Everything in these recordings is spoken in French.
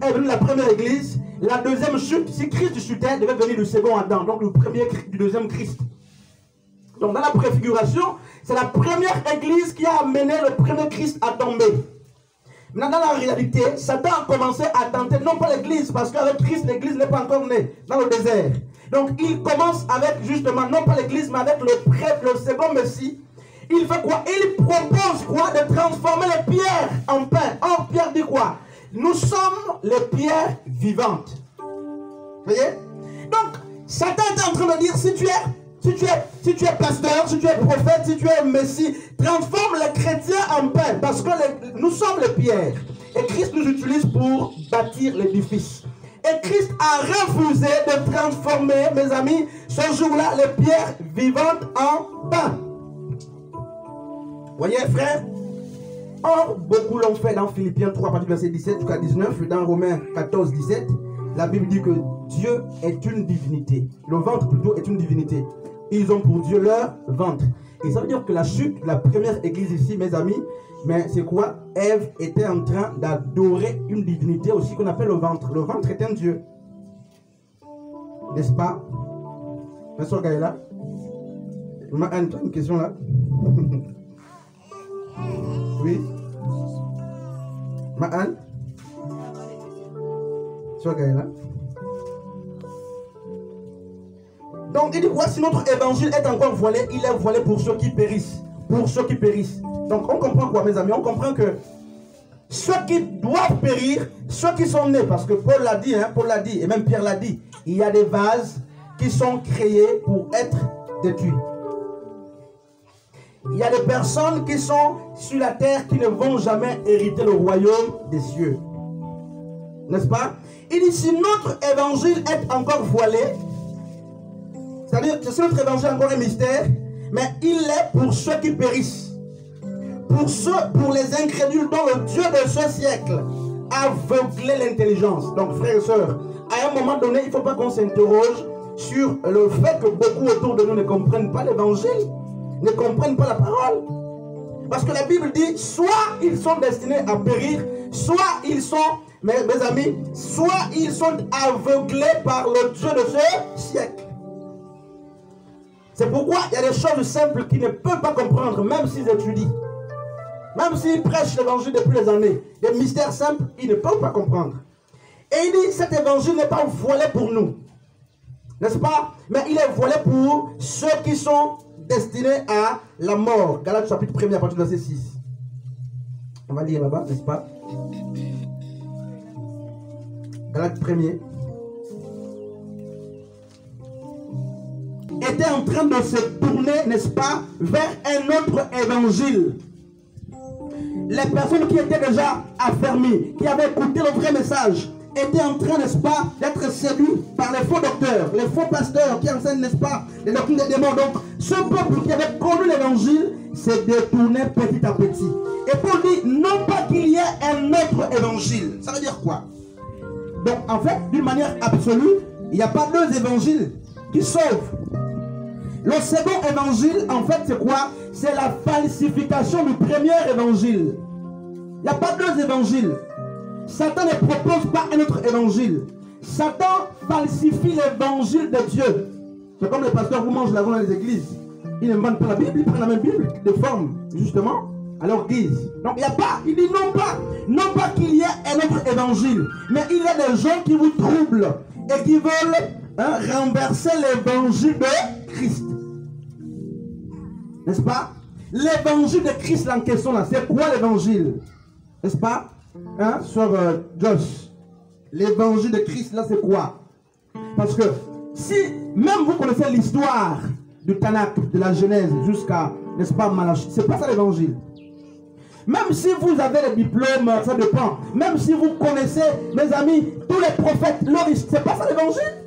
est venue la première église, la deuxième chute, si Christ chutait, devait venir le second Adam, donc le premier du deuxième Christ. Donc dans la préfiguration, c'est la première église qui a amené le premier Christ à tomber. Maintenant, dans la réalité, Satan a commencé à tenter, non pas l'église, parce qu'avec Christ, l'église n'est pas encore née dans le désert. Donc il commence avec justement, non pas l'église, mais avec le prêtre, le second Messie. Il fait quoi? Il propose quoi? De transformer les pierres en pain. Or, Pierre dit quoi? Nous sommes les pierres vivantes. Vous voyez? Donc, Satan est en train de dire, si tu es pasteur, si tu es prophète, si tu es Messie, transforme les chrétiens en pain. Parce que nous sommes les pierres. Et Christ nous utilise pour bâtir l'édifice. Et Christ a refusé de transformer, mes amis, ce jour-là, les pierres vivantes en pain. Voyez, frère? Or, beaucoup l'ont fait dans Philippiens 3, partir du verset 17 jusqu'à 19, dans Romains 14, 17. La Bible dit que Dieu est une divinité. Le ventre, plutôt, est une divinité. Ils ont pour Dieu leur ventre. Et ça veut dire que la chute, la première église ici, mes amis, mais c'est quoi? Ève était en train d'adorer une divinité aussi qu'on appelle le ventre. Le ventre est un Dieu. N'est-ce pas? Monsieur Gaëla, une question là. Oui. Ma'an? Monsieur Gaëla. Donc il dit quoi? Si notre évangile est encore voilé, il est voilé pour ceux qui périssent. Pour ceux qui périssent. Donc on comprend quoi, mes amis? On comprend que ceux qui doivent périr, ceux qui sont nés, parce que Paul l'a dit, Paul l'a dit, et même Pierre l'a dit, il y a des vases qui sont créés pour être détruits. Il y a des personnes qui sont sur la terre qui ne vont jamais hériter le royaume des cieux. N'est-ce pas? Il dit, si notre évangile est encore voilé, c'est-à-dire que si notre évangile est encore un mystère, mais il est pour ceux qui périssent. Pour les incrédules dont le Dieu de ce siècle a aveuglé l'intelligence. Donc frères et sœurs, à un moment donné, il ne faut pas qu'on s'interroge sur le fait que beaucoup autour de nous ne comprennent pas l'évangile, ne comprennent pas la parole. Parce que la Bible dit, soit ils sont destinés à périr, soit ils sont, mes amis, soit ils sont aveuglés par le Dieu de ce siècle. C'est pourquoi il y a des choses simples qu'ils ne peuvent pas comprendre, même s'ils étudient. Même s'ils prêchent l'évangile depuis les années. Des mystères simples, ils ne peuvent pas comprendre. Et il dit, cet évangile n'est pas voilé pour nous. N'est-ce pas? Mais il est voilé pour ceux qui sont destinés à la mort. Galates chapitre 1 à partir du verset 6. On va lire là-bas, n'est-ce pas? Galates 1er. Était en train de se tourner, n'est-ce pas, vers un autre évangile. Les personnes qui étaient déjà affermies, qui avaient écouté le vrai message, étaient en train, n'est-ce pas, d'être séduits par les faux docteurs, les faux pasteurs qui enseignent, n'est-ce pas, les doctrines des démons. Donc, ce peuple qui avait connu l'évangile s'est détourné petit à petit. Et Paul dit, non pas qu'il y ait un autre évangile. Ça veut dire quoi? Donc, en fait, d'une manière absolue, il n'y a pas deux évangiles qui sauvent. Le second évangile, en fait, c'est quoi? C'est la falsification du premier évangile. Il n'y a pas deux évangiles. Satan ne propose pas un autre évangile. Satan falsifie l'évangile de Dieu. C'est comme les pasteurs vous mangent l'avant dans les églises. Ils n'inventent pas la Bible, ils prennent la même Bible de forme, justement, à leur guise. Donc il n'y a pas, il dit non pas qu'il y ait un autre évangile, mais il y a des gens qui vous troublent et qui veulent renverser l'évangile de Christ. N'est-ce pas? L'évangile de Christ en question là, c'est quoi l'évangile? N'est-ce pas? Sur Josh. L'évangile de Christ là, c'est quoi? Parce que si même vous connaissez l'histoire du Tanakh, de la Genèse jusqu'à, n'est-ce pas, Malachie, c'est pas ça l'évangile. Même si vous avez les diplômes, ça dépend. Même si vous connaissez, mes amis, tous les prophètes, c'est pas ça l'évangile.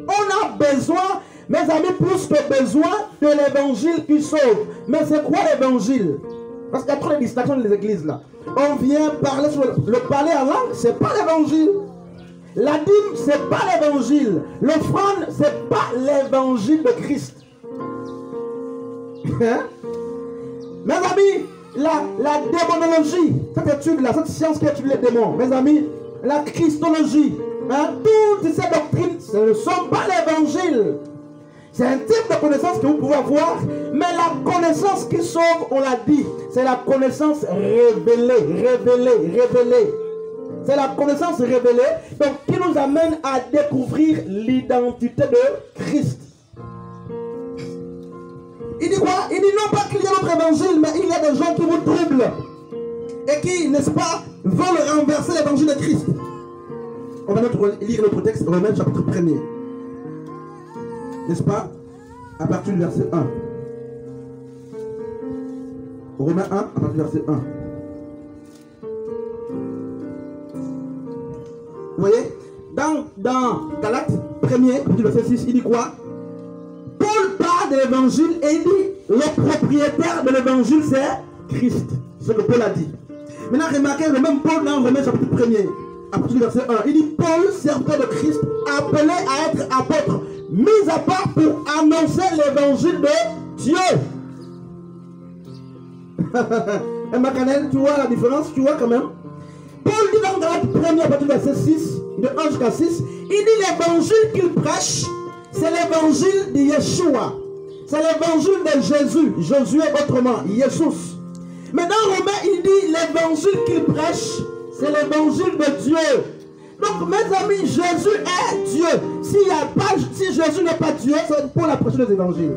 On a besoin, mes amis, plus que besoin de l'évangile qui sauve. Mais c'est quoi l'évangile? Parce qu'il y a trop de distractions dans les églises là. On vient parler sur le parler en langue, c'est pas l'évangile. La dîme, c'est pas l'évangile. L'offrande, c'est pas l'évangile de Christ. Mes amis, la démonologie, cette étude-là, cette science qui étudie les démons, mes amis, la christologie, hein, toutes ces doctrines, ce ne sont pas l'évangile. C'est un type de connaissance que vous pouvez avoir, mais la connaissance qui sauve, on l'a dit, c'est la connaissance révélée. C'est la connaissance révélée, donc qui nous amène à découvrir l'identité de Christ. Il dit quoi? Il dit non pas qu'il y a notre évangile, mais il y a des gens qui vous troublent et qui, n'est-ce pas, veulent renverser l'évangile de Christ. On va lire notre texte, Romains chapitre 1er. N'est-ce pas? À partir du verset 1. Romains 1, à partir du verset 1. Vous voyez? Dans Galates 1er, à partir du verset 6, il dit quoi? Paul parle de l'évangile et il dit le propriétaire de l'évangile c'est Christ. C'est ce que Paul a dit. Maintenant remarquez le même Paul dans Romains chapitre 1er, à partir du verset 1. Il dit Paul, serviteur de Christ, appelé à être apôtre, mis à part pour annoncer l'évangile de Dieu. Et Macanel, tu vois la différence? Tu vois quand même? Paul dit dans Galates 1er, à partir du verset 6, de 1 jusqu'à 6, il dit l'évangile qu'il prêche, c'est l'évangile de Yeshua. C'est l'évangile de Jésus. Josué autrement, Jesus. Mais dans Romains, il dit l'évangile qu'il prêche, c'est l'évangile de Dieu. Donc, mes amis, Jésus est Dieu. Si Jésus n'est pas Dieu, c'est pour la prêcher des évangiles.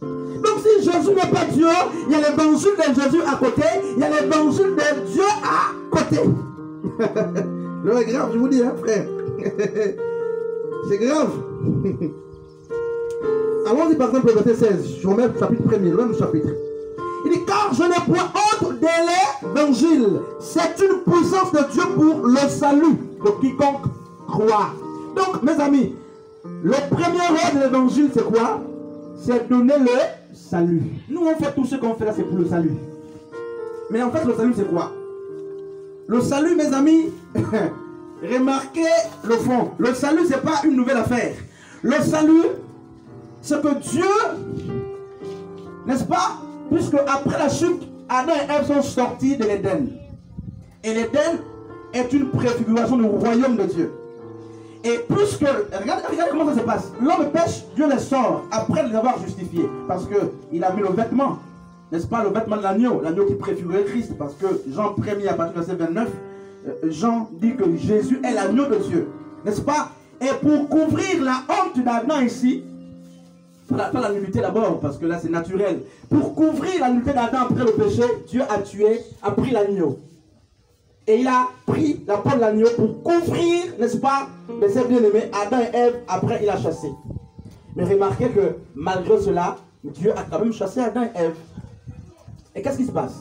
Donc, si Jésus n'est pas Dieu, il y a l'évangile de Jésus à côté, il y a l'évangile de Dieu à côté. L'heure est grave, je vous dis, hein, frère. C'est grave. Allons-y par exemple au verset 16. Je remets le chapitre 1er, le même chapitre. Il dit car je n'ai point autre de l'évangile. C'est une puissance de Dieu pour le salut de quiconque croit. Donc mes amis, le premier rôle de l'évangile c'est quoi? C'est donner le salut. Nous on fait tout ce qu'on fait là, c'est pour le salut. Mais en fait le salut c'est quoi? Le salut mes amis, remarquez le fond. Le salut, ce n'est pas une nouvelle affaire. Le salut, c'est que Dieu, n'est-ce pas? Puisque après la chute, Adam et Ève sont sortis de l'Éden. Et l'Éden est une préfiguration du royaume de Dieu. Et puisque, regardez comment ça se passe. L'homme pêche, Dieu les sort après les avoir justifiés. Parce qu'il a mis le vêtement, n'est-ce pas? Le vêtement de l'agneau qui préfigurait Christ. Parce que Jean 1er à partir du verset 29, Jean dit que Jésus est l'agneau de Dieu, n'est-ce pas? Et pour couvrir la honte d'Adam ici, pas la nullité d'abord, parce que là c'est naturel. Pour couvrir la nullité d'Adam après le péché, Dieu a pris l'agneau. Et il a pris la peau de l'agneau pour couvrir, n'est-ce pas, de ses bien-aimés, Adam et Ève, après il a chassé. Mais remarquez que malgré cela, Dieu a quand même chassé Adam et Ève. Et qu'est-ce qui se passe?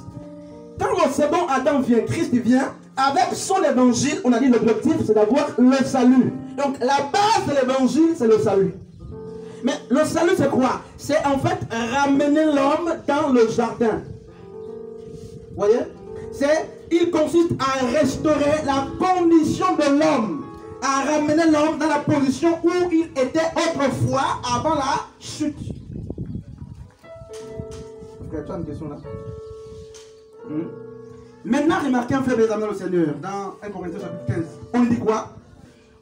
Quand le second Adam vient, Christ vient, avec son évangile, on a dit l'objectif c'est d'avoir le salut. Donc la base de l'évangile c'est le salut. Mais le salut c'est quoi? C'est en fait ramener l'homme dans le jardin. Vous voyez? Il consiste à restaurer la condition de l'homme, à ramener l'homme dans la position où il était autrefois avant la chute. Tu as une question là? Maintenant, remarquez un fait, mes amis, le Seigneur, dans 1 Corinthiens chapitre 15. On nous dit quoi?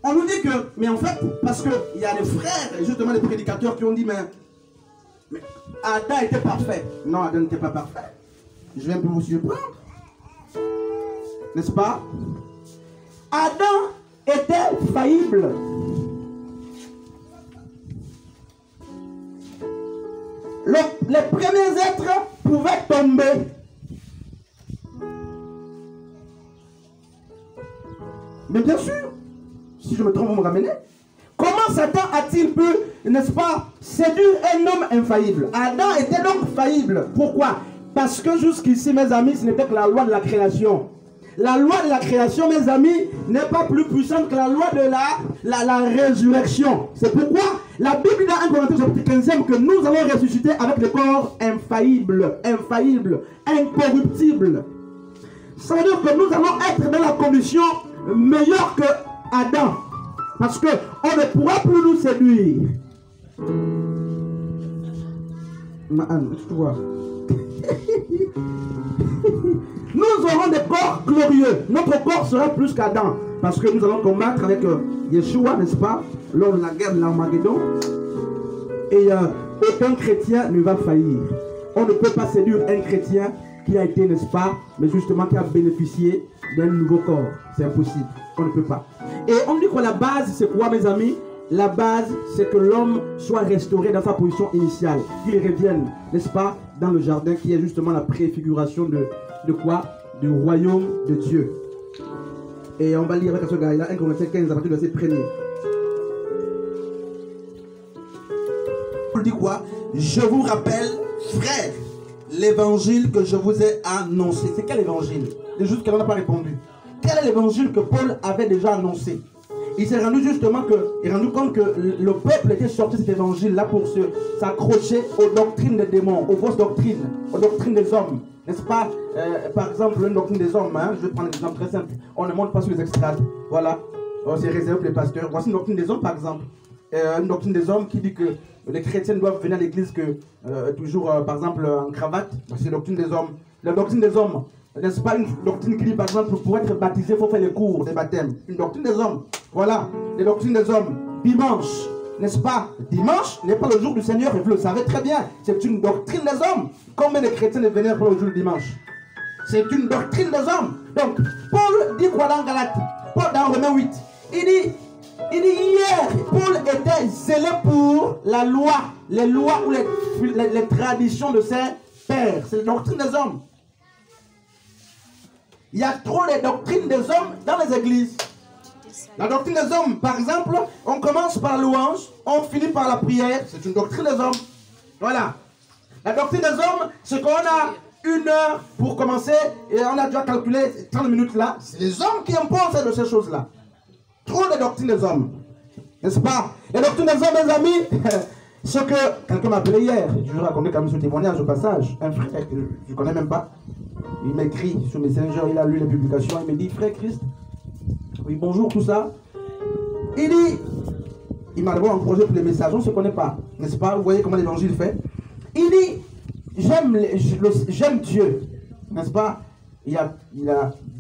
On nous dit que, mais en fait, parce qu'il y a des frères, justement des prédicateurs qui ont dit, mais Adam était parfait. Non, Adam n'était pas parfait. Je viens pour vous surprendre. N'est-ce pas? Adam était faillible. Les premiers êtres pouvaient tomber. Mais bien sûr, si je me trompe, vous me ramenez. Comment Satan a-t-il pu, n'est-ce pas, séduire un homme infaillible? Adam était donc faillible. Pourquoi? Parce que jusqu'ici, mes amis, ce n'était que la loi de la création. La loi de la création, mes amis, n'est pas plus puissante que la loi de la résurrection. C'est pourquoi la Bible dans 1 Corinthiens chapitre 15 que nous allons ressusciter avec des corps infaillibles, incorruptibles. Ça veut dire que nous allons être dans la condition meilleure que Adam. Parce qu'on ne pourra plus nous séduire. Anne, tu vois. Nous aurons des corps glorieux. Notre corps sera plus qu'Adam. Parce que nous allons combattre avec Yeshua, n'est-ce pas, lors de la guerre de l'Armageddon. Et aucun chrétien ne va faillir. On ne peut pas séduire un chrétien qui a été, n'est-ce pas, mais justement qui a bénéficié d'un nouveau corps. C'est impossible. On ne peut pas. Et on dit que la base, c'est quoi, mes amis? La base, c'est que l'homme soit restauré dans sa position initiale. Qu'il revienne, n'est-ce pas, dans le jardin qui est justement la préfiguration de quoi? Du royaume de Dieu. Et on va lire avec ce gars-là, 1 Corinthiens 15, à partir du verset 1er. Paul dit quoi? Je vous rappelle, frères, l'évangile que je vous ai annoncé. C'est quel évangile? C'est juste qu'elle n'a pas répondu. Quel est l'évangile que Paul avait déjà annoncé? Il s'est rendu justement compte que le peuple était sorti de cet évangile-là pour s'accrocher aux doctrines des démons, aux fausses doctrines, aux doctrines des hommes. N'est-ce pas? Par exemple, une doctrine des hommes, hein, je vais prendre un exemple très simple. On ne monte pas sur les extraits. Voilà. C'est réservé pour les pasteurs. Voici une doctrine des hommes, par exemple. Une doctrine des hommes qui dit que les chrétiens doivent venir à l'église toujours, par exemple, en cravate. C'est la doctrine des hommes. La doctrine des hommes, n'est-ce pas une doctrine qui dit, par exemple, pour être baptisé, il faut faire les cours des baptêmes. Une doctrine des hommes. Voilà. Les doctrines des hommes. Dimanche, n'est-ce pas? Dimanche n'est pas le jour du Seigneur, et vous le savez très bien. C'est une doctrine des hommes. Combien de chrétiens venaient pour le jour du dimanche? C'est une doctrine des hommes. Donc, Paul dit quoi dans Galates? Paul dans Romains 8. Il dit hier, Paul était zélé pour la loi, les lois ou les traditions de ses pères. C'est la doctrine des hommes. Il y a trop de doctrines des hommes dans les églises. La doctrine des hommes, par exemple, on commence par la louange, on finit par la prière. C'est une doctrine des hommes. Voilà. La doctrine des hommes, c'est qu'on a 1 heure pour commencer et on a déjà calculé 30 minutes là. C'est les hommes qui imposent de ces choses-là. Trop de doctrines des hommes. N'est-ce pas? Les doctrines des hommes, mes amis, ce que quelqu'un m'a appelé hier, je vais raconter quand même ce témoignage au passage. Un frère que je ne connais même pas, il m'écrit sur Messenger, il a lu les publications, il me dit, frère Christ, oui bonjour, tout ça. Il m'a d'abord encouragé pour les messages, on ne se connaît pas, n'est-ce pas? Vous voyez comment l'évangile fait. Il dit, j'aime Dieu, n'est-ce pas? Il a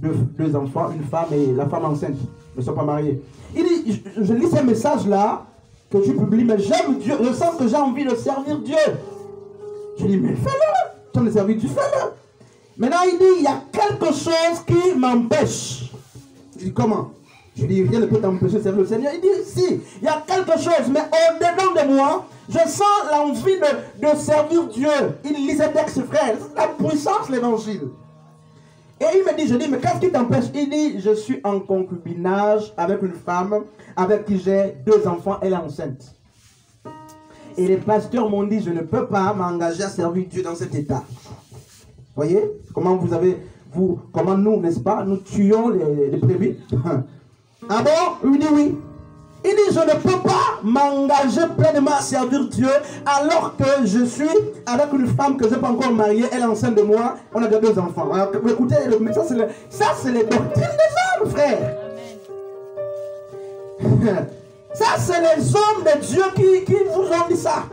deux enfants, une femme et la femme enceinte, ne sont pas mariés. Il dit, je lis ces messages-là que tu publies, mais j'aime Dieu, je sens que j'ai envie de servir Dieu. Je dis, mais fais-le, tu as envie de servir Dieu, fais-le. Maintenant, il dit, il y a quelque chose qui m'empêche. Je dis, comment? Je dis, rien ne peut t'empêcher de servir le Seigneur. Il dit, si, il y a quelque chose, mais au-dedans de moi, je sens l'envie de servir Dieu. Il lit ce texte, frère, c'est la puissance de l'évangile. Et il me dit, je dis, mais qu'est-ce qui t'empêche? Il dit, je suis en concubinage avec une femme avec qui j'ai 2 enfants, elle est enceinte. Et les pasteurs m'ont dit, je ne peux pas m'engager à servir Dieu dans cet état. Voyez comment comment nous, n'est-ce pas, nous tuons les brebis. Ah bon? Il dit oui. Il dit, je ne peux pas m'engager pleinement à servir Dieu alors que je suis avec une femme que je n'ai pas encore mariée, elle est enceinte de moi, on a 2 enfants. Alors, écoutez, ça c'est les doctrines des hommes, frère. Ça c'est les hommes de Dieu qui vous ont dit ça.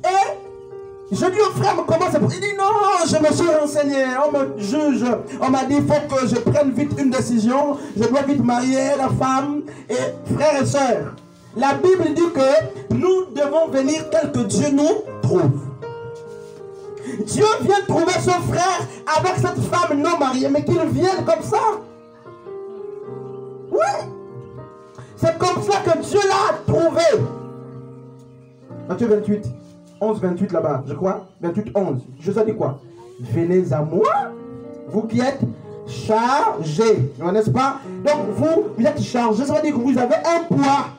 Et je dis au frère, comment c'est pour... Il dit, non, je me suis renseigné, on me juge, on m'a dit, il faut que je prenne vite une décision, je dois vite marier la femme. Et frères et sœurs, la Bible dit que nous devons venir tel que Dieu nous trouve. Dieu vient trouver son frère avec cette femme non mariée, mais qu'il vienne comme ça. Oui, c'est comme ça que Dieu l'a trouvé. Matthieu 28. 11, 28 là-bas, je crois. 28, 11. Je sais dit quoi? Venez à moi, vous qui êtes chargés. N'est-ce pas? Donc vous êtes chargés, ça veut dire que vous avez un poids.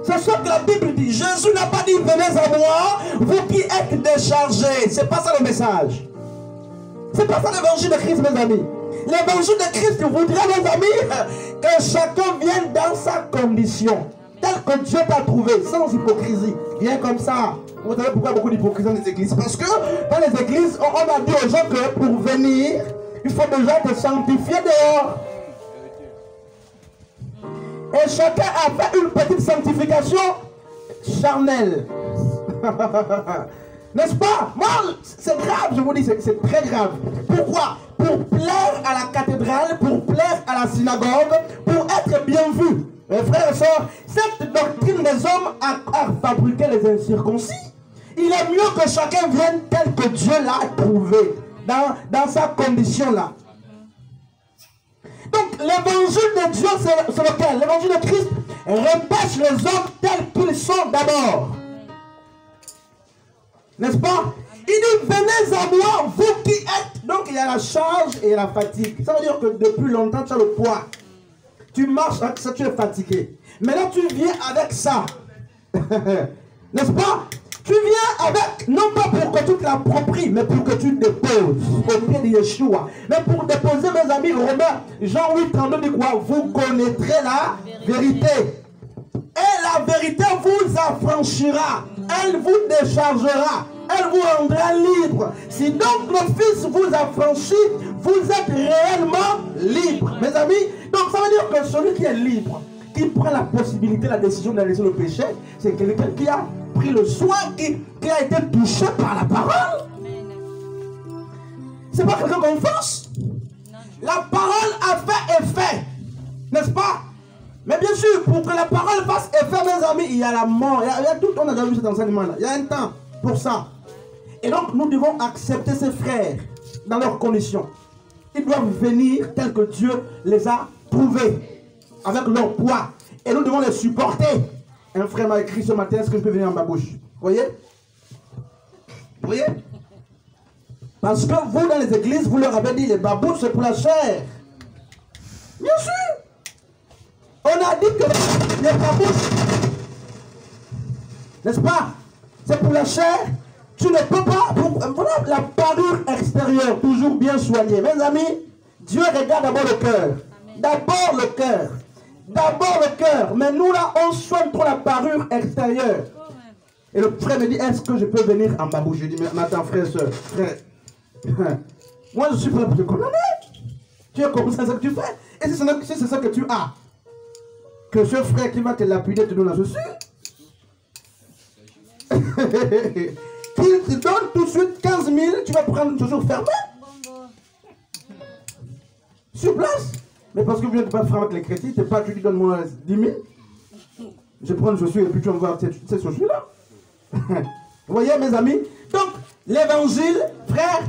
C'est ce que la Bible dit. Jésus n'a pas dit venez à moi, vous qui êtes déchargés. C'est pas ça le message. C'est pas ça l'évangile de Christ, mes amis. L'évangile de Christ voudrait, mes amis, que chacun vienne dans sa condition. Tel que Dieu t'a trouvé, sans hypocrisie. Viens comme ça. Vous savez pourquoi beaucoup d'hypocrisie dans les églises? Parce que dans les églises, on a dit aux gens que pour venir, il faut déjà te sanctifier dehors. Et chacun a fait une petite sanctification charnelle. N'est-ce pas? Moi, c'est grave, je vous dis, c'est très grave. Pourquoi? Pour plaire à la cathédrale, pour plaire à la synagogue, pour être bien vu. Mes frères et sœurs, cette doctrine des hommes a fabriqué les incirconcis. Il est mieux que chacun vienne tel que Dieu l'a trouvé, dans sa condition-là. Donc, l'évangile de Dieu, c'est lequel? L'évangile de Christ repêche les hommes tels qu'ils sont d'abord. N'est-ce pas? Il dit, venez à moi, vous qui êtes. Donc, il y a la charge et la fatigue. Ça veut dire que depuis longtemps, tu as le poids. Tu marches avec ça, tu es fatigué. Maintenant, tu viens avec ça. N'est-ce pas? Tu viens avec, non pas pour que tu te l'appropries, mais pour que tu déposes au pied de Yeshua. Mais pour déposer, mes amis, Romains, Jean 8, 32 dit quoi? Vous connaîtrez la vérité. Et la vérité vous affranchira. Elle vous déchargera. Elle vous rendra libre. Si donc le Fils vous affranchit, vous êtes réellement libre. Mes amis, donc ça veut dire que celui qui est libre, qui prend la possibilité, la décision de laisser le péché, c'est quelqu'un qui a pris le soin, qui a été touché par la parole. C'est pas quelqu'un qu'on force. La parole a fait effet. N'est-ce pas? Mais bien sûr, pour que la parole fasse effet, mes amis, il y a la mort. Il y a tout, on a déjà vu cet enseignement-là. Il y a un temps pour ça. Et donc, nous devons accepter ces frères dans leurs conditions. Ils doivent venir tels que Dieu les a trouvés, avec leur poids. Et nous devons les supporter. Un frère m'a écrit ce matin, est-ce que je peux venir en ma bouche? Vous voyez? Vous voyez? Parce que vous, dans les églises, vous leur avez dit, les babouches, c'est pour la chair. Bien sûr. On a dit que les babouches, n'est-ce pas? C'est pour la chair. Tu ne peux pas, voilà la parure extérieure, toujours bien soignée. Mes amis, Dieu regarde d'abord le cœur. D'abord le cœur. D'abord le cœur. Mais nous là, on soigne trop la parure extérieure. Et le frère me dit, est-ce que je peux venir en babouche? Je dis, mais attends frère, soeur, frère. Moi je suis prêt pour te condamner. Tu es comme ça, c'est ce que tu fais. Et si c'est ça que tu as, que ce frère qui va te lapider te donne la chaussure. Qu'il te donne tout de suite 15 000, tu vas prendre une chaussure fermée. Sur place. Mais parce que vous n'êtes pas frère avec les chrétiens, tu lui donnes moi 10 000. Je prends une chaussure et puis tu vas voir cette chaussure-là. Vous voyez mes amis? Donc, l'évangile, frère,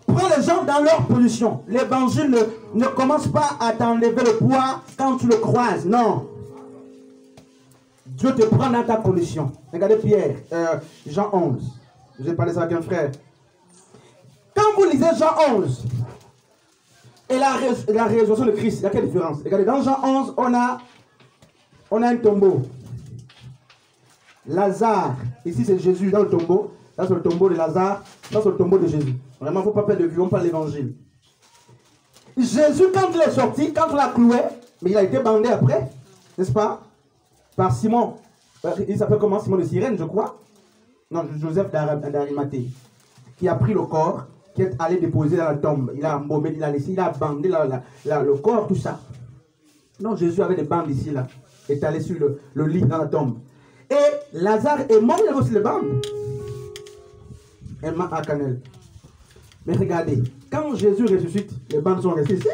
prend les gens dans leur position. L'évangile ne commence pas à t'enlever le poids quand tu le croises. Non. Dieu te prend dans ta condition. Regardez Pierre, Jean 11. J'ai parlé ça avec un frère. Quand vous lisez Jean 11 et la résurrection de Christ, il y a quelle différence? Regardez, dans Jean 11, on a un tombeau. Lazare, ici c'est Jésus dans le tombeau. Là c'est le tombeau de Lazare, là c'est le tombeau de Jésus. Vraiment, il ne faut pas perdre de vue, on parle de l'évangile. Jésus, quand il est sorti, quand on l'a cloué, mais il a été bandé après, n'est-ce pas? Par Simon. Il s'appelle comment? Simon de Cyrène, je crois. Non, Joseph d'Arimathée. Qui a pris le corps, qui est allé déposer dans la tombe. Il a embaumé, il a laissé, il a bandé le corps, tout ça. Non, Jésus avait des bandes ici, là. Étalées sur le lit dans la tombe. Et Lazare est mort, il avait aussi les bandes. Emma à Canel. Mais regardez, quand Jésus ressuscite, les bandes sont restées ici.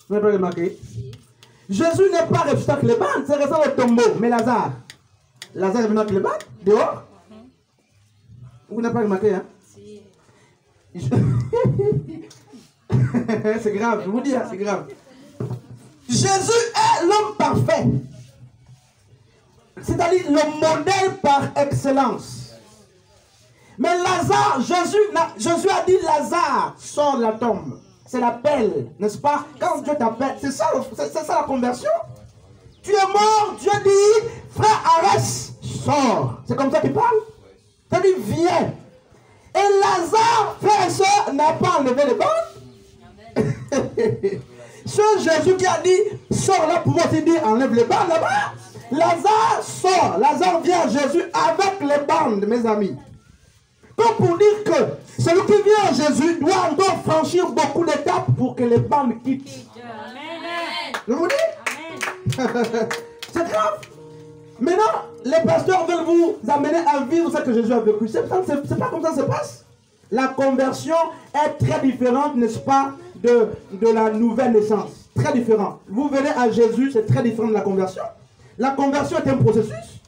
Vous n'avez pas remarqué? Jésus n'est pas ressuscité avec les bandes, c'est resté dans le tombeau. Mais Lazare est venu avec les bandes, dehors. Vous n'avez pas remarqué, hein? Si. C'est grave, je vous dis, hein, c'est grave. Jésus est l'homme parfait. C'est-à-dire le modèle par excellence. Mais Lazare, Jésus a dit Lazare, sors de la tombe. C'est l'appel, n'est-ce pas? Quand Dieu t'appelle, c'est ça la conversion. Tu es mort, Dieu dit, frère Arès, sors. C'est comme ça qu'il parle. Il dit, viens. Et Lazare, frère et soeur, n'a pas enlevé les bandes. Ce Jésus qui a dit, sors là pour aussi dire, enlève les bandes là-bas. Lazare sort. Lazare vient à Jésus avec les bandes, mes amis. Comme pour dire que celui qui vient à Jésus doit encore franchir beaucoup d'étapes pour que les bandes quittent. Amen. Je vous dis? C'est grave. Maintenant, les pasteurs veulent vous amener à vivre ce que Jésus a vécu. C'est pas comme ça que ça se passe. La conversion est très différente, n'est-ce pas, de la nouvelle naissance. Très différent. Vous venez à Jésus, c'est très différent de la conversion. La conversion est un processus.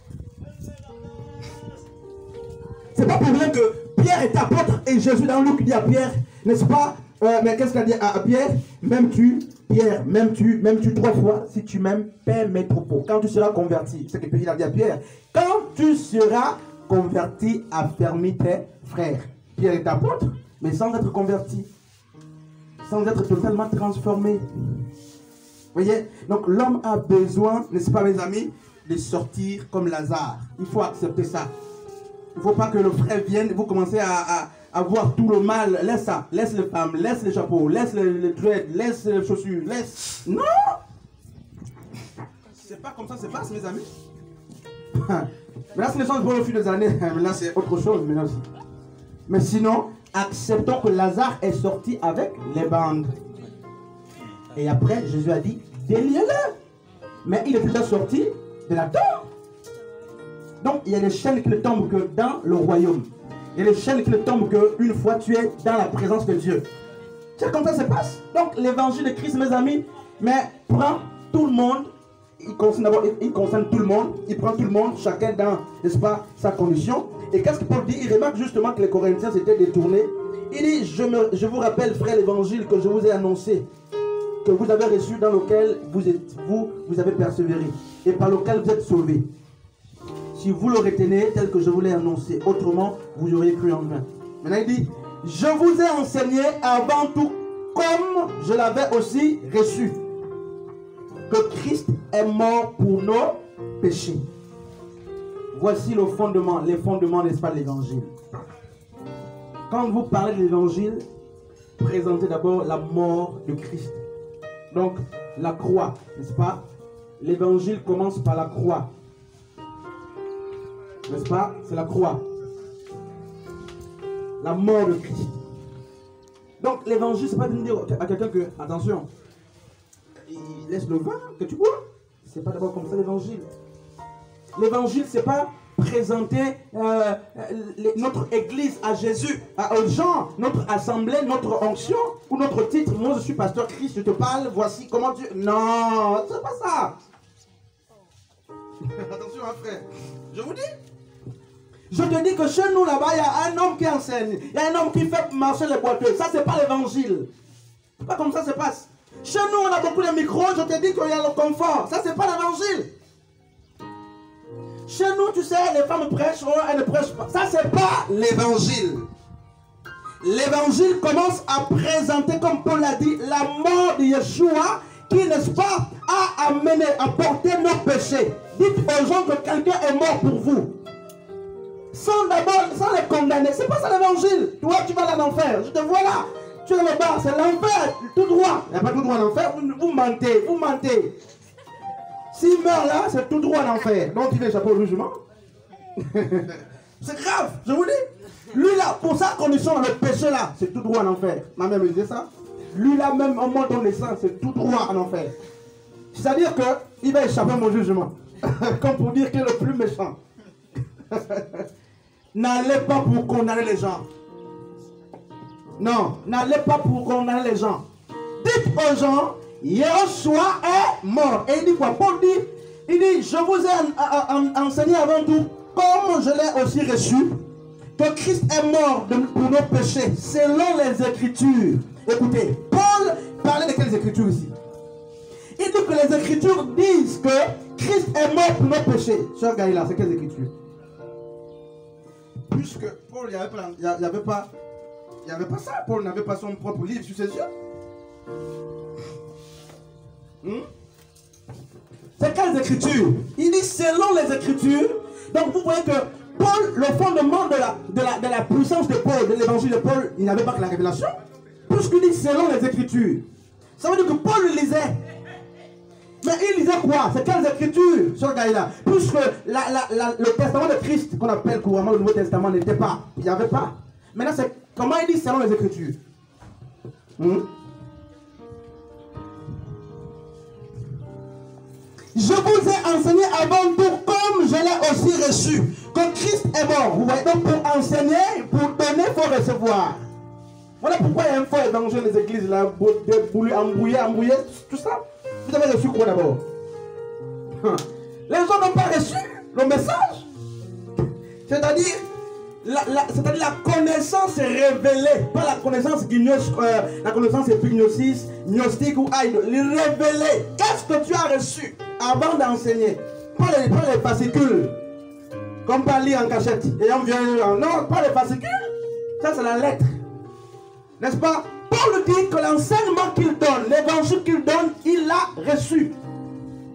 C'est pas pour rien que Pierre est apôtre et Jésus dans Luc dit à Pierre, n'est-ce pas, mais qu'est-ce qu'il a dit à Pierre? M'aimes-tu, Pierre, m'aimes-tu 3 fois? Si tu m'aimes, paie mes troupeaux. Quand tu seras converti, c'est ce qu'il a dit à Pierre. Quand tu seras converti, affermis tes frères. Pierre est apôtre, mais sans être converti. Sans être totalement transformé. Vous voyez? Donc l'homme a besoin, n'est-ce pas mes amis, de sortir comme Lazare. Il faut accepter ça. Il ne faut pas que le frère vienne et vous commencez à voir tout le mal. Laisse ça. Laisse les femmes, laisse les chapeaux, laisse les dreads, laisse les chaussures, laisse... Non! C'est pas comme ça que ça se passe, mes amis. Mais là, ce ne sont pas au fil des années. Mais là, c'est autre chose. Mais sinon, acceptons que Lazare est sorti avec les bandes. Et après, Jésus a dit, déliez-le. Mais il est déjà sorti de la tombe. Donc, il y a des chaînes qui ne tombent que dans le royaume. Il y a des chaînes qui ne tombent qu'une fois tu es dans la présence de Dieu. C'est comme ça que ça se passe. Donc, l'évangile de Christ, mes amis, mais prend tout le monde. Il concerne tout le monde. Il prend tout le monde, chacun dans, n'est-ce pas, sa condition. Et qu'est-ce que Paul dit? Il remarque justement que les Corinthiens s'étaient détournés. Il dit, je vous rappelle, frère, l'évangile que je vous ai annoncé, que vous avez reçu, dans lequel vous avez persévéré, et par lequel vous êtes sauvés. Si vous le retenez tel que je vous l'ai annoncé, autrement, vous auriez cru en vain. Maintenant, il dit, je vous ai enseigné avant tout, comme je l'avais aussi reçu, que Christ est mort pour nos péchés. Voici le fondement, les fondements, n'est-ce pas, de l'évangile. Quand vous parlez de l'évangile, présentez d'abord la mort de Christ. Donc, la croix, n'est-ce pas? L'évangile commence par la croix. N'est-ce pas? C'est la croix. La mort de Christ. Donc, l'évangile, c'est pas de dire à quelqu'un que, attention, il laisse le vin que tu bois. C'est pas d'abord comme ça l'évangile. L'évangile, c'est pas présenter notre église à Jésus, aux gens, notre assemblée, notre onction ou notre titre. Moi, je suis pasteur Christ, je te parle, voici comment tu... Non, c'est pas ça. Attention, hein, frère. Je vous dis. Je te dis que chez nous, là-bas, il y a un homme qui enseigne. Il y a un homme qui fait marcher les boiteux. Ça, c'est pas l'évangile. C'est pas comme ça se passe. Chez nous, on a beaucoup de micros. Je te dis qu'il y a le confort. Ça, c'est pas l'évangile. Chez nous, tu sais, les femmes prêchent, elles ne prêchent pas. Ça, c'est pas l'évangile. L'évangile commence à présenter, comme Paul l'a dit, la mort de Yeshua, qui, n'est-ce pas, a amené, à porter nos péchés. Dites aux gens que quelqu'un est mort pour vous. Sans les condamner. C'est pas ça l'évangile. Toi, tu vas dans l'enfer. Je te vois là. Tu es là-bas. C'est l'enfer. Tout droit. Il n'y a pas tout droit en enfer. Vous mentez. Vous mentez. S'il meurt là, c'est tout droit en enfer. Donc il échappe au jugement. C'est grave. Je vous dis. Lui là, pour sa condition, le péché là, c'est tout droit en enfer. Ma mère me disait ça. Lui là, même au moment de naissance, c'est tout droit en enfer. C'est-à-dire qu'il va échapper à mon jugement. Comme pour dire qu'il est le plus méchant. N'allez pas pour condamner les gens. Non, n'allez pas pour condamner les gens. Dites aux gens, Yeshua est mort. Et il dit quoi? Paul dit, je vous ai enseigné avant tout, comme je l'ai aussi reçu, que Christ est mort pour nos péchés, selon les Écritures. Écoutez, Paul parlait de quelles Écritures ici? Il dit que les Écritures disent que Christ est mort pour nos péchés. Cher Gaïla, c'est quelles Écritures? Puisque Paul, il n'y avait pas ça. Paul n'avait pas son propre livre sur ses yeux. C'est quelles Écritures? Il dit selon les Écritures. Donc vous voyez que Paul, le fondement de la puissance de Paul, de l'évangile de Paul, il n'avait pas que la révélation. Puisqu'il dit selon les Écritures. Ça veut dire que Paul le lisait. Mais il lisait quoi? C'est quelles Écritures, sur Gaïla? Puisque le testament de Christ, qu'on appelle couramment le Nouveau Testament, n'était pas. Il n'y avait pas. Maintenant, c'est comment il dit selon les Écritures? Je vous ai enseigné avant tout, comme je l'ai aussi reçu, que Christ est mort. Vous voyez, donc pour enseigner, pour donner, il faut recevoir. Voilà pourquoi il y a un faux évangile dans les églises, là, embrouillé, tout ça. Vous avez reçu quoi d'abord? Les gens n'ont pas reçu le message. C'est-à-dire, la connaissance est révélée, pas la connaissance la connaissance gnostique ou révélée. Qu'est-ce que tu as reçu avant d'enseigner? Pas les fascicules, comme pas lire en cachette. Et on vient, non, pas les fascicules. Ça, c'est la lettre. N'est-ce pas? Paul dit que l'enseignement qu'il donne, l'évangile qu'il donne, il l'a reçu.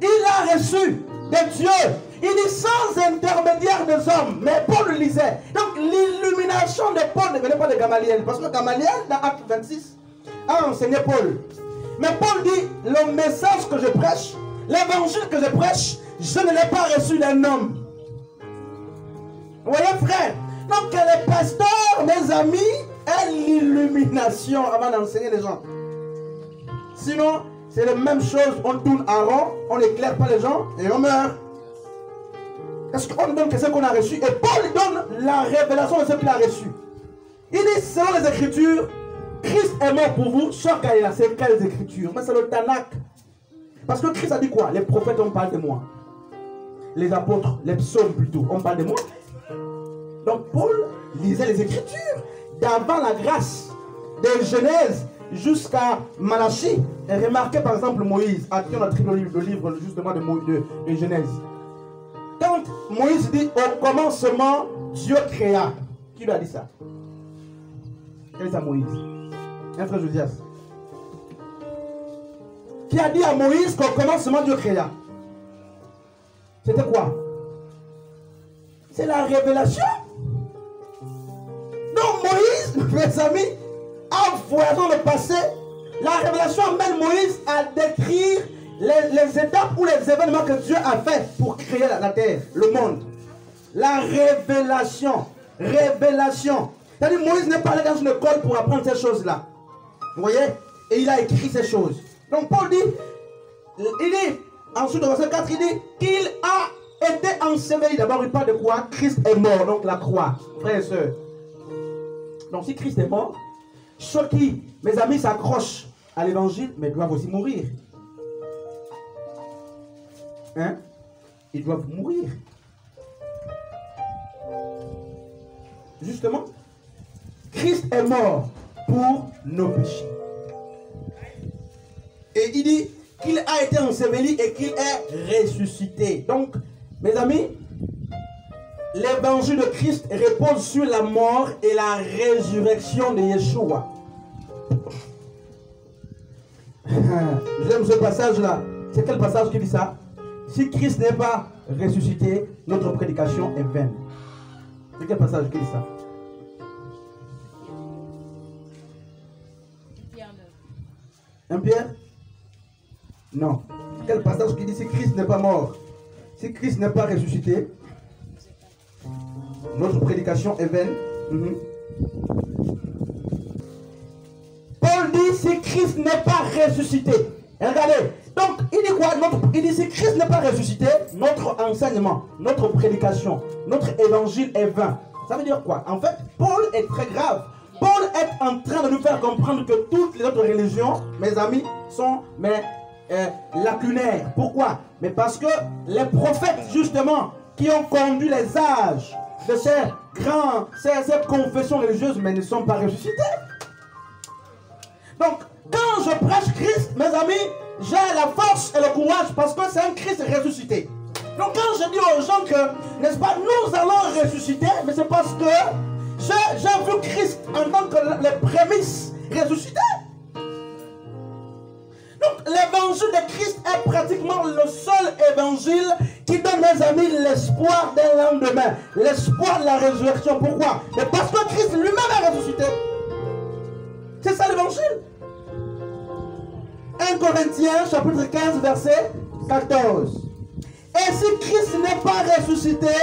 Il l'a reçu de Dieu. Il dit sans intermédiaire des hommes. Mais Paul le lisait. Donc l'illumination de Paul ne venait pas de Gamaliel. Parce que Gamaliel, dans Acte 26, a enseigné Paul. Mais Paul dit, le message que je prêche, l'évangile que je prêche, je ne l'ai pas reçu d'un homme. Vous voyez, frère? Donc les pasteurs, mes amis, aient l'illumination avant d'enseigner les gens. Sinon, c'est la même chose. On tourne en rond, on n'éclaire pas les gens et on meurt. Est-ce qu'on donne que ce qu'on a reçu? Et Paul donne la révélation de ce qu'il a reçu. Il dit, selon les Écritures, Christ est mort pour vous. C'est quelles Écritures? Mais c'est le Tanakh. Parce que Christ a dit quoi? Les prophètes, on parle de moi. Les apôtres, les psaumes plutôt, on parle de moi. Donc Paul lisait les Écritures d'avant la grâce, de Genèse jusqu'à Malachie. Et remarquez par exemple Moïse, à qui on attribue le livre justement de Genèse. Quand Moïse dit au commencement, Dieu créa. Qui lui a dit ça? Quel est ça, Moïse? Un frère Josias. Qui a dit à Moïse qu'au commencement, Dieu créa? C'était quoi? C'est la révélation. Donc Moïse, mes amis, en voyant le passé, la révélation amène Moïse à décrire les étapes ou les événements que Dieu a fait pour créer la terre, le monde. La révélation. Révélation. C'est-à-dire Moïse n'est pas allé dans une école pour apprendre ces choses-là. Vous voyez? Et il a écrit ces choses. Donc Paul dit, il dit, ensuite dans verset 4, il dit qu'il a été enseveli. D'abord il parle de quoi? Christ est mort, donc la croix, frères et sœurs. Donc si Christ est mort, ceux qui, mes amis, s'accrochent à l'évangile, mais doivent aussi mourir. Hein? Ils doivent mourir. Justement, Christ est mort pour nos péchés. Et il dit qu'il a été enseveli et qu'il est ressuscité. Donc, mes amis, l'évangile de Christ repose sur la mort et la résurrection de Yeshua. J'aime ce passage-là. C'est quel passage qui dit ça? Si Christ n'est pas ressuscité, notre prédication est vaine. C'est quel passage qui dit ça? Un Pierre? Non. Quel passage qui dit si Christ n'est pas mort, si Christ n'est pas ressuscité, notre prédication est vaine. Paul dit si Christ n'est pas ressuscité. Et regardez, donc il dit quoi? Il dit si Christ n'est pas ressuscité, notre enseignement, notre prédication, notre évangile est vain. Ça veut dire quoi? En fait, Paul est très grave. Paul est en train de nous faire comprendre que toutes les autres religions, mes amis, sont lacunaires. Pourquoi? Mais parce que les prophètes, justement, qui ont conduit les âges de ces confessions religieuses, mais ne sont pas ressuscités. Donc, quand je prêche Christ, mes amis, j'ai la force et le courage parce que c'est un Christ ressuscité. Donc quand je dis aux gens que, n'est-ce pas, nous allons ressusciter, mais c'est parce que j'ai vu Christ en tant que les prémices ressuscitées. Donc l'évangile de Christ est pratiquement le seul évangile qui donne, mes amis, l'espoir d'un lendemain, l'espoir de la résurrection. Pourquoi? Mais parce que Christ lui-même est ressuscité. C'est ça l'évangile. 1 Corinthiens chapitre 15 verset 14. Et si Christ n'est pas ressuscité,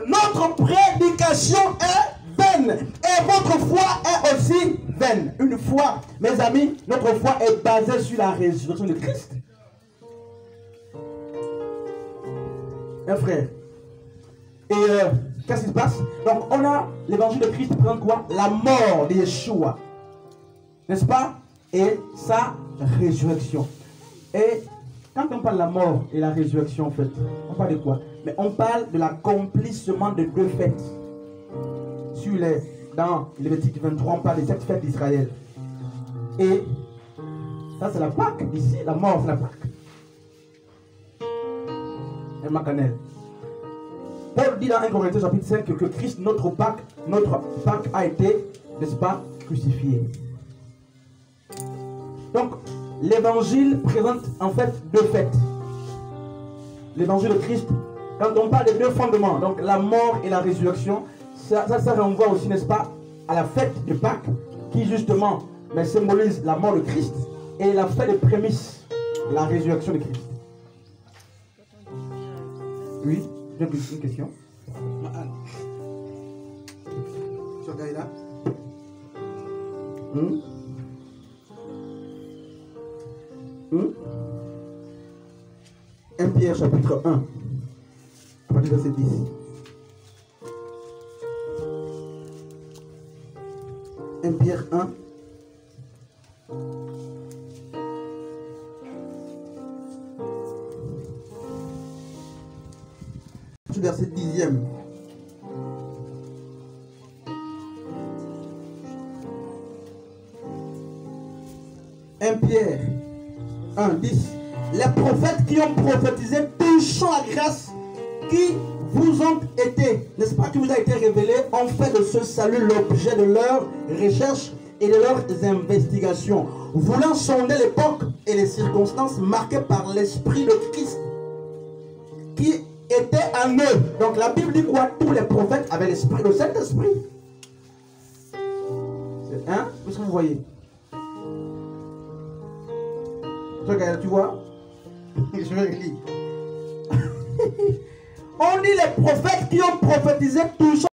notre prédication est vaine. Et votre foi est aussi vaine. Une foi, mes amis, notre foi est basée sur la résurrection de Christ. Un frère, Et qu'est-ce qui se passe? Donc on a l'évangile de Christ présente quoi? La mort de Yeshua, n'est-ce pas? Et sa résurrection. Et quand on parle de la mort et la résurrection, en fait, on parle de quoi? Mais on parle de l'accomplissement de deux fêtes. Dans Lévitique 23, on parle de cette fête d'Israël. Et ça, c'est la Pâque. Ici, la mort, c'est la Pâque. Et Macanel. Paul dit dans 1 Corinthiens chapitre 5 que Christ, notre Pâque a été, n'est-ce pas, crucifié. Donc, l'évangile présente en fait deux fêtes. L'évangile de Christ, quand on parle des deux fondements, donc la mort et la résurrection, ça renvoie aussi, n'est-ce pas, à la fête de Pâques, qui justement symbolise la mort de Christ et la fête de prémices, la résurrection de Christ. Oui, j'ai une question. Tu regardes là? 1 Pierre chapitre 1, à partir de verset 10. Pierre 1. Verset 10e. Pierre 1, 10. Les prophètes qui ont prophétisé touchant la grâce qui vous ont été, n'est-ce pas, qui vous a été révélé, ont fait de ce salut l'objet de leurs recherches et de leurs investigations, voulant sonder l'époque et les circonstances marquées par l'Esprit de Christ qui était en eux. Donc la Bible dit quoi? Tous les prophètes avaient l'Esprit, le Saint-Esprit. C'est hein? Qu'est-ce que vous voyez? Regarde, tu vois? Je vais lire. On dit les prophètes qui ont prophétisé tous